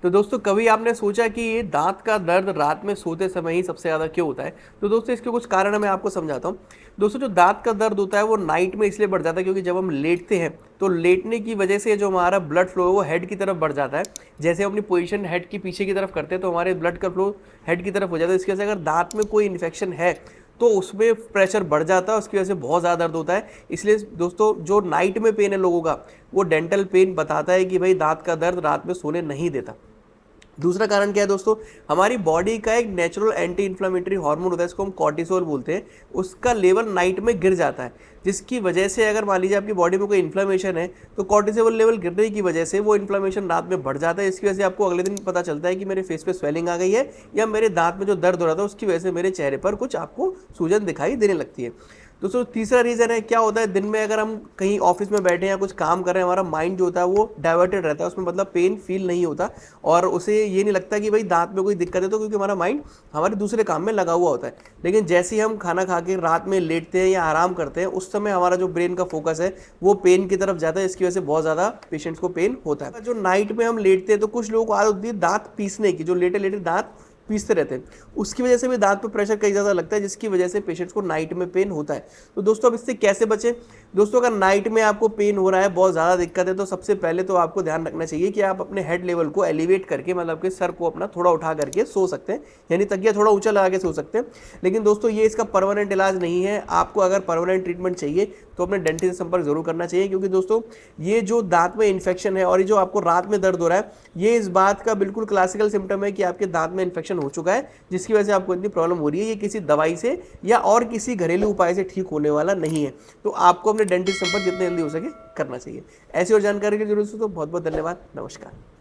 तो दोस्तों कभी आपने सोचा कि ये दाँत का दर्द रात में सोते समय ही सबसे ज़्यादा क्यों होता है? तो दोस्तों इसके कुछ कारण मैं आपको समझाता हूँ। दोस्तों जो दाँत का दर्द होता है वो नाइट में इसलिए बढ़ जाता है क्योंकि जब हम लेटते हैं तो लेटने की वजह से जो हमारा ब्लड फ्लो है वो हेड की तरफ बढ़ जाता है। जैसे हम अपनी पोजीशन हेड की पीछे की तरफ करते हैं तो हमारे ब्लड का फ्लो हेड की तरफ हो जाता है। इसकी वजह से अगर दाँत में कोई इन्फेक्शन है तो उसमें प्रेशर बढ़ जाता है, उसकी वजह से बहुत ज़्यादा दर्द होता है। इसलिए दोस्तों जो नाइट में पेन है लोगों का, वो डेंटल पेन बताता है कि भाई दाँत का दर्द रात में सोने नहीं देता। दूसरा कारण क्या है दोस्तों, हमारी बॉडी का एक नेचुरल एंटी इन्फ्लेमेटरी हार्मोन होता है, इसको हम कॉर्टिसोल बोलते हैं। उसका लेवल नाइट में गिर जाता है, जिसकी वजह से अगर मान लीजिए आपकी बॉडी में कोई इन्फ्लेमेशन है तो कॉर्टिसोल लेवल गिरने की वजह से वो इन्फ्लेमेशन रात में बढ़ जाता है। इसकी वजह से आपको अगले दिन पता चलता है कि मेरे फेस पे स्वेलिंग आ गई है या मेरे दांत में जो दर्द हो रहा था उसकी वजह से मेरे चेहरे पर कुछ आपको सूजन दिखाई देने लगती है। दोस्तों तीसरा रीज़न है, क्या होता है दिन में अगर हम कहीं ऑफिस में बैठे हैं या कुछ काम कर रहे हैं, हमारा माइंड जो होता है वो डाइवर्टेड रहता है, उसमें मतलब पेन फील नहीं होता और उसे ये नहीं लगता कि भाई दांत में कोई दिक्कत है, तो क्योंकि हमारा माइंड हमारे दूसरे काम में लगा हुआ होता है। लेकिन जैसे ही हम खाना खा के रात में लेटते हैं या आराम करते हैं उस समय हमारा जो ब्रेन का फोकस है वो पेन की तरफ जाता है। इसकी वजह से बहुत ज़्यादा पेशेंट्स को पेन होता है। जो नाइट में हम लेटते हैं तो कुछ लोगों को आदत होती है दांत पीसने की, जो लेटे लेटे दांत पीसते रहते हैं, उसकी वजह से भी दांत पे प्रेशर कई ज़्यादा लगता है, जिसकी वजह से पेशेंट्स को नाइट में पेन होता है। तो दोस्तों अब इससे कैसे बचें? दोस्तों अगर नाइट में आपको पेन हो रहा है, बहुत ज़्यादा दिक्कत है, तो सबसे पहले तो आपको ध्यान रखना चाहिए कि आप अपने हेड लेवल को एलिवेट करके, मतलब कि सर को अपना थोड़ा उठा करके सो सकते हैं, यानी तकिया थोड़ा ऊंचा लगा के सो सकते हैं। लेकिन दोस्तों ये इसका परमानेंट इलाज नहीं है। आपको अगर परमानेंट ट्रीटमेंट चाहिए तो अपने डेंटिस्ट से संपर्क जरूर करना चाहिए, क्योंकि दोस्तों ये जो दांत में इन्फेक्शन है और ये जो आपको रात में दर्द हो रहा है, ये इस बात का बिल्कुल क्लासिकल सिम्टम है कि आपके दांत में इन्फेक्शन हो चुका है, जिसकी वजह से आपको इतनी प्रॉब्लम हो रही है। ये किसी दवाई से या और किसी घरेलू उपाय से ठीक होने वाला नहीं है। तो आपको अपने डेंटिस्ट संपर्क जितने जल्दी हो सके करना चाहिए। ऐसी और जानकारी की जरूरत हो तो बहुत बहुत धन्यवाद। नमस्कार।